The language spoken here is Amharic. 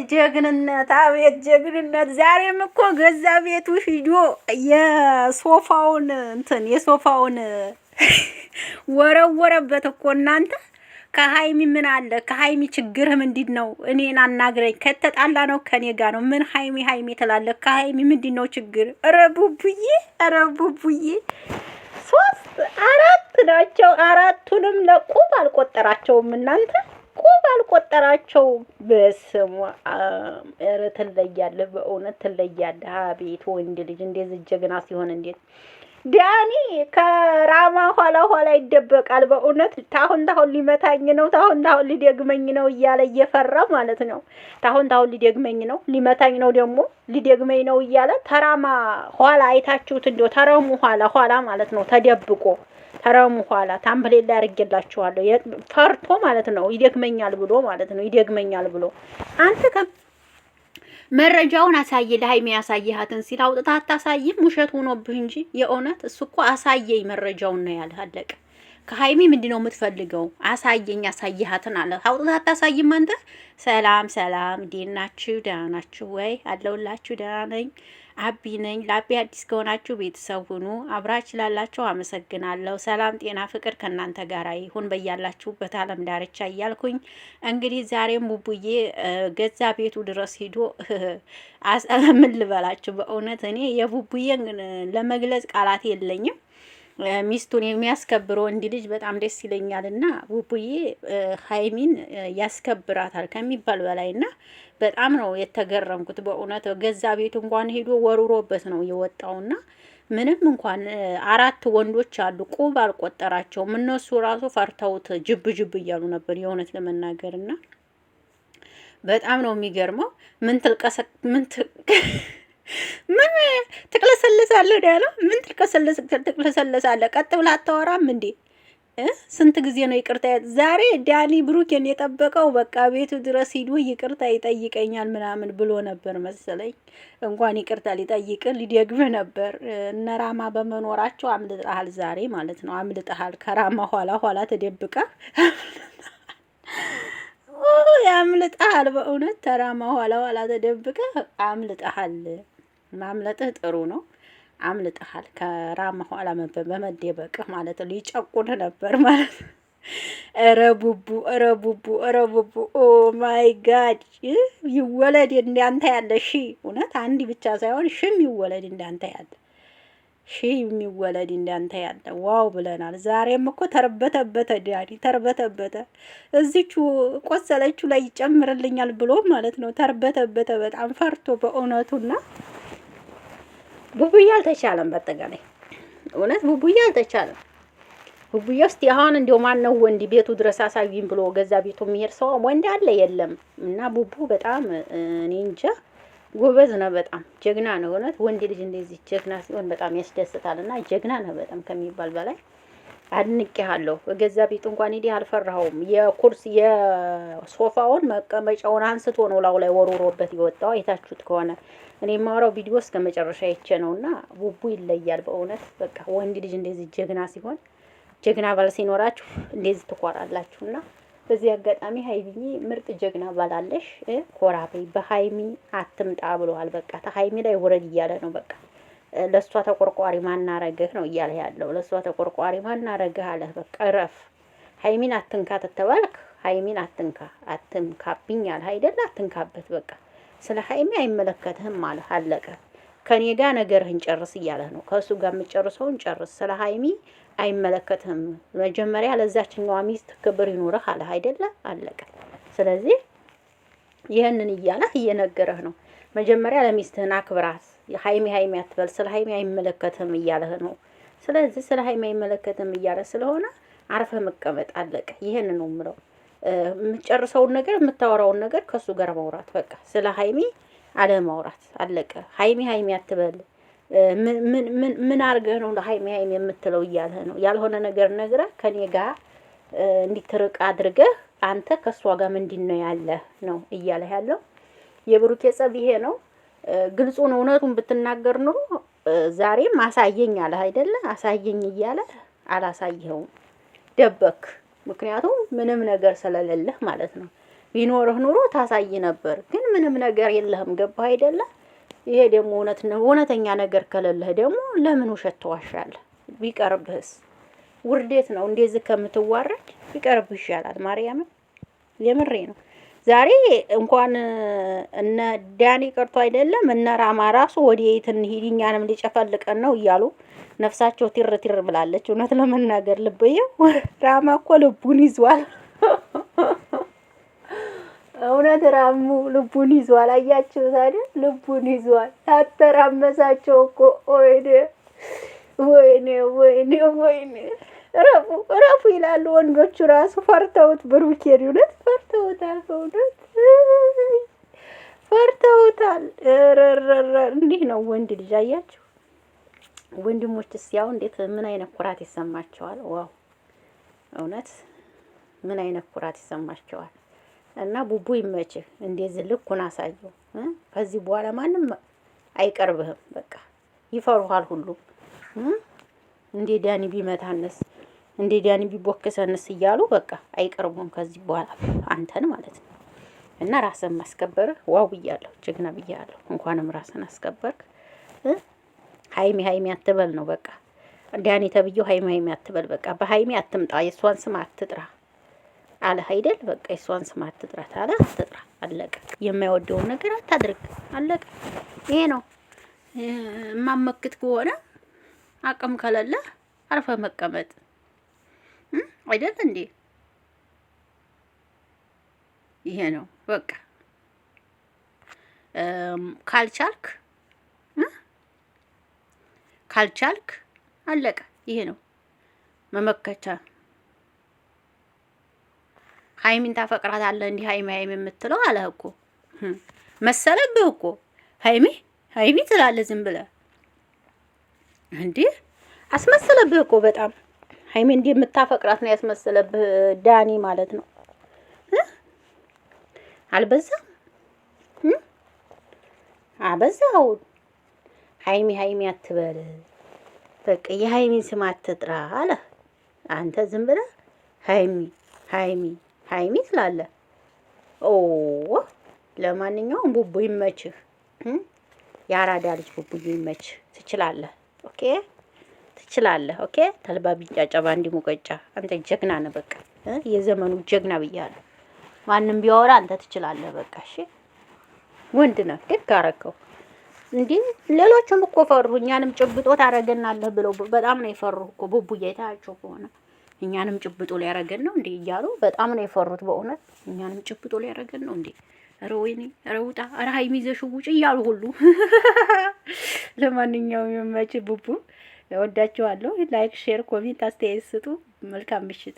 ጀግንነት! አቤት ጀግንነት! ዛሬም እኮ ገዛ ቤቱ ሂዶ የሶፋውን ወረወረበት እኮ እናንተ። ከሀይሚ ምን አለ? ከሀይሚ ችግርህ ምንድን ነው? እኔን አናግረኝ። ከተጣላ ነው ከኔ ጋር ነው። ምን ሀይሚ ሀይሚ ትላለህ? ከሀይሚ ምንድን ነው ችግር? ኧረ ቡቡዬ 3 4 ናቸው። አራቱንም ለቁብ አልቆጠራቸውም እናንተ፣ ቁብ አልቆጠራቸውም። በስሙ ኧረ ትለያለህ፣ በእውነት ትለያለህ። አቤት ወንድ ልጅ እንደዚህ ጀግና ሲሆን እንዴት ዳኒ ከራማ ኋላ ይደበቃል። በእውነት ታሁን ሊመታኝ ነው፣ ታሁን ሊደግመኝ ነው እያለ እየፈራ ማለት ነው። ታሁን ሊደግመኝ ነው፣ ሊመታኝ ነው፣ ደግሞ ሊደግመኝ ነው እያለ ተራማ ኋላ አይታችሁት እንደው ተረሙ ኋላ ማለት ነው። ተደብቆ ተረሙ ኋላ ታምፕሌት ላይ አድርጌላችኋለሁ። ፈርቶ ማለት ነው። ይደግመኛል ብሎ ማለት ነው። ይደግመኛል ብሎ አንተ መረጃውን አሳየ። ለሀይሜ ያሳየሃትን ሲል አውጥታ አታሳይም? ውሸት ሆኖብህ እንጂ የእውነት እሱ እኮ አሳየኝ መረጃውን ነው ያለ። አለቀ። ከሀይሜ ምንድነው የምትፈልገው? አሳየኝ፣ ያሳየሃትን አለ። አውጥታ አታሳይም አንተ። ሰላም እንዴት ናችሁ? ደህና ናችሁ ወይ? አለሁላችሁ። ደህና ነኝ፣ አቢ ነኝ። ለአቢ አዲስ ከሆናችሁ ቤተሰብ ሁኑ። አብራችሁ ላላችሁ አመሰግናለሁ። ሰላም ጤና ፍቅር ከእናንተ ጋር ይሁን በያላችሁበት ዓለም ዳርቻ እያልኩኝ እንግዲህ ዛሬም ቡቡዬ ገዛ ቤቱ ድረስ ሂዶ ምን ልበላችሁ፣ በእውነት እኔ የቡቡዬን ለመግለጽ ቃላት የለኝም። ሚስቱን የሚያስከብር ወንድ ልጅ በጣም ደስ ይለኛል። እና ቡቡዬ ሀይሚን ያስከብራታል ከሚባል በላይ እና በጣም ነው የተገረምኩት በእውነት። ገዛ ቤቱ እንኳን ሄዶ ወሩሮበት ነው የወጣውና ምንም እንኳን 4 ወንዶች አሉ ቁብ አልቆጠራቸውም። እነሱ ራሱ ፈርተውት ጅብ እያሉ ነበር የእውነት ለመናገር እና በጣም ነው የሚገርመው። ምን ትቅለሰለሳለህ ያለው? ምን ትቅለሰለሳለህ? ቀጥ ብላ አታወራም እንዴ? ስንት ጊዜ ነው ይቅርታ? ዛሬ ዳኒ ብሩኬን የጠበቀው በቃ ቤቱ ድረስ ሂዶ ይቅርታ ይጠይቀኛል ምናምን ብሎ ነበር መሰለኝ። እንኳን ይቅርታ ሊጠይቅ ሊደግም ነበር። እነ ራማ በመኖራቸው አምልጠሃል ዛሬ ማለት ነው። አምልጠሃል። ከራማ ኋላ ተደብቃ ያምልጠሃል። በእውነት ተራማ ኋላ ተደብቀ አምልጠሃል። ማምለጥህ ጥሩ ነው። አምልጠሃል። ከራማ ኋላ በመደበቅህ ማለት ነው። ሊጨቁንህ ነበር ማለት ነው። ኧረ ቡቡ ኦ ማይ ጋድ! ይወለድ እንዳንተ ያለ እውነት አንድ ብቻ ሳይሆን ሽም ይወለድ እንዳንተ ያለ የሚወለድ እንዳንተ ያለ። ዋው ብለናል። ዛሬም እኮ ተርበተበተ ዳኒ ተርበተበተ። እዚቹ ቆሰለችው ላይ ይጨምርልኛል ብሎ ማለት ነው። ተርበተበተ በጣም ፈርቶ በእውነቱና ቡቡዬ አልተቻለም። በአጠቃላይ እውነት ቡቡዬ አልተቻለም። ቡቡዬ ውስጥ አሁን እንደው ማን ነው ወንድ ቤቱ ድረስ አሳዩኝ ብሎ ገዛ ቤቱ የሚሄድ ሰው ወንድ አለ? የለም። እና ቡቡ በጣም እኔ እንጃ ጎበዝ ነው። በጣም ጀግና ነው። እውነት ወንድ ልጅ እንደዚህ ጀግና ሲሆን በጣም ያስደስታል። እና ጀግና ነው በጣም ከሚባል በላይ አድንቄሃለሁ። ገዛ ቤቱ እንኳን ሄደህ አልፈራኸውም። የሶፋውን መቀመጫውን አንስቶ ነው ላው ላይ ወሮሮበት የወጣው። አይታችሁት ከሆነ እኔ የማወራው ቪዲዮ እስከ መጨረሻ አይቼ ነውና ቡቡ ይለያል በእውነት። በቃ ወንድ ልጅ እንደዚህ ጀግና ሲሆን ጀግና ባል ሲኖራችሁ እንደዚህ ትኮራላችሁና በዚህ አጋጣሚ ሀይሚዬ ምርጥ ጀግና ባላለሽ ኮራ በይ። በሀይሚ አትምጣ ብለዋል። በቃ ተሀይሚ ላይ ወረድ እያለ ነው። በቃ ለሷ ተቆርቋሪ ማናረግህ ነው እያለ ያለው። ለሷ ተቆርቋሪ ማናረግህ አለ። በቃ እረፍ። ሀይሚን አትንካ ተተባልክ ሀይሚን አትንካብኝ አለ አይደል? አትንካበት። በቃ ስለ ሀይሚ አይመለከትህም አለ። አለቀ። ከኔ ጋር ነገርህን ጨርስ እያለህ ነው። ከእሱ ጋር የምትጨርሰውን ጨርስ። ስለ ሀይሚ አይመለከትህም። መጀመሪያ ለዛችኛዋ ሚስት ክብር ይኑርህ አለ አይደለ? አለቀ። ስለዚህ ይህንን እያለህ እየነገረህ ነው። መጀመሪያ ለሚስትህን አክብራት። ሀይሚ አትበል። ስለ ሀይሚ አይመለከትህም እያለህ ነው። ስለዚህ ስለ ሀይሚ አይመለከትህም እያለህ ስለሆነ አርፈህ መቀመጥ። አለቀ። ይህን ነው የምለው። የምትጨርሰውን ነገር የምታወራውን ነገር ከእሱ ጋር ማውራት። በቃ ስለ ሀይሚ አለ ማውራት። አለቀ። ሀይሚ አትበል። ምን አርገህ ነው ለሀይሚ የምትለው እያለህ ነው። ያልሆነ ነገር ነግረህ ከኔ ጋር እንዲትርቅ አድርገህ አንተ ከሷ ጋር ምንድነው ያለህ ነው እያለህ ያለው። የብሩኬ ጸብ ይሄ ነው። ግልጹን እውነቱን ብትናገር ኑሮ ዛሬም አሳየኝ አለህ አይደለ? አሳየኝ እያለ አላሳየኸውም። ደበክ። ምክንያቱም ምንም ነገር ስለሌለህ ማለት ነው። ቢኖርህ ኑሮ ታሳይ ነበር። ግን ምንም ነገር የለህም። ገባህ አይደለ? ይሄ ደግሞ እውነት ነው። እውነተኛ ነገር ከሌለህ ደግሞ ለምን ውሸት ተዋሻለህ? ቢቀርብህስ ውርዴት ነው። እንደዚህ ከምትዋረድ ቢቀርብህ ይሻላል። ማርያምን የምሬ ነው። ዛሬ እንኳን እነ ዳኒ ቀርቶ አይደለም እነ ራማ ራሱ ወዴት እንሂድ እኛንም ሊጨፈልቀን ነው እያሉ ነፍሳቸው ቲር ቲር ብላለች። እውነት ለመናገር ልብየው ራማ እኮ ልቡን ይዟል። እውነት ራሙ ልቡን ይዟል። አያችሁት አይደል? ልቡን ይዟል። ታተራመሳቸው እኮ ወይኔ ወይኔ ወይኔ ወይኔ ረፉ ይላሉ ወንዶቹ ራሱ ፈርተውት ብሩኬን እውነት ፈርተውታል። በእውነት ፈርተውታል። ረረረ እንዲህ ነው ወንድ ልጅ። አያችሁ ወንድሞችስ ያው እንዴት ምን አይነት ኩራት ይሰማቸዋል? ዋው እውነት ምን አይነት ኩራት ይሰማቸዋል? እና ቡቡ ይመችህ። እንደዚህ ልኩን አሳየው። ከዚህ በኋላ ማንም አይቀርብህም። በቃ ይፈሩሃል ሁሉ እንዴ ዳኒ ቢመታነስ እንዴ ዳኒ ቢቦክሰንስ እያሉ በቃ አይቀርቡም ከዚህ በኋላ አንተን ማለት ነው። እና ራስን ማስከበር ዋው ብያለሁ፣ ጀግና ብያለሁ። እንኳንም ራስን አስከበርክ። ሃይሚ አትበል ነው በቃ። ዳኒ ተብዬው ሃይሚ አትበል በቃ። በሃይሚ አትምጣ፣ የሷን ስም አትጥራ አለ አይደል? በቃ የሷን ስም አትጥራት አለ። አትጥራ፣ አለቀ። የማይወደውን ነገር አታድርግ፣ አለቀ። ይሄ ነው። ማመክት ከሆነ አቅም ከሌለ አርፈ መቀመጥ አይደል እንዴ? ይሄ ነው በቃ። ካልቻልክ አለቀ። ይሄ ነው መመከቻ። ሃይሚን ታፈቅራታለህ እንዲህ ሃይሚ የምትለው አለህ እኮ መሰለብህ እኮ ሃይሚ ትላለህ ዝም ብለህ እንዴ። አስመሰለብህ እኮ በጣም ሃይሚ እንዲህ የምታፈቅራት ነው ያስመሰለብህ ዳኒ ማለት ነው። አልበዛም? አበዛው። ሃይሚ አትበል በቃ። የሃይሚን ስም አትጥራ አለ። አንተ ዝም ብለህ ሃይሚ ትላለህ። ኦ ለማንኛውም ቡቡ ይመችህ። የአራዳ ልጅ ቡቡ ይመችህ። ትችላለህ። ኦኬ ትችላለህ። ኦኬ ተልባ ቢጫጫ ባንዲ ሙቀጫ። አንተ ጀግና ነህ በቃ። የዘመኑ ጀግና ብያለሁ። ማንም ቢያወራ አንተ ትችላለህ በቃ። እሺ ወንድ ነህ። ደግ አደረከው እንዴ። ሌሎችም እኮ ፈሩ። እኛንም ጭብጦ ታረገናለህ ብለው በጣም ነው የፈሩ እኮ። ቡቡዬ ታያቸው ከሆነ እኛንም ጭብጦ ሊያረገን ነው እንዴ እያሉ በጣም ነው የፈሩት በእውነት። እኛንም ጭብጦ ሊያረገን ነው እንዴ? ኧረ ወይኔ፣ ኧረ ውጣ፣ ኧረ ሃይሚ ይዘሽ ውጪ እያሉ ሁሉ። ለማንኛውም የመች ቡቡ እወዳችኋለሁ። ላይክ፣ ሼር፣ ኮሜንት አስተያየት ስጡ። መልካም ምሽት።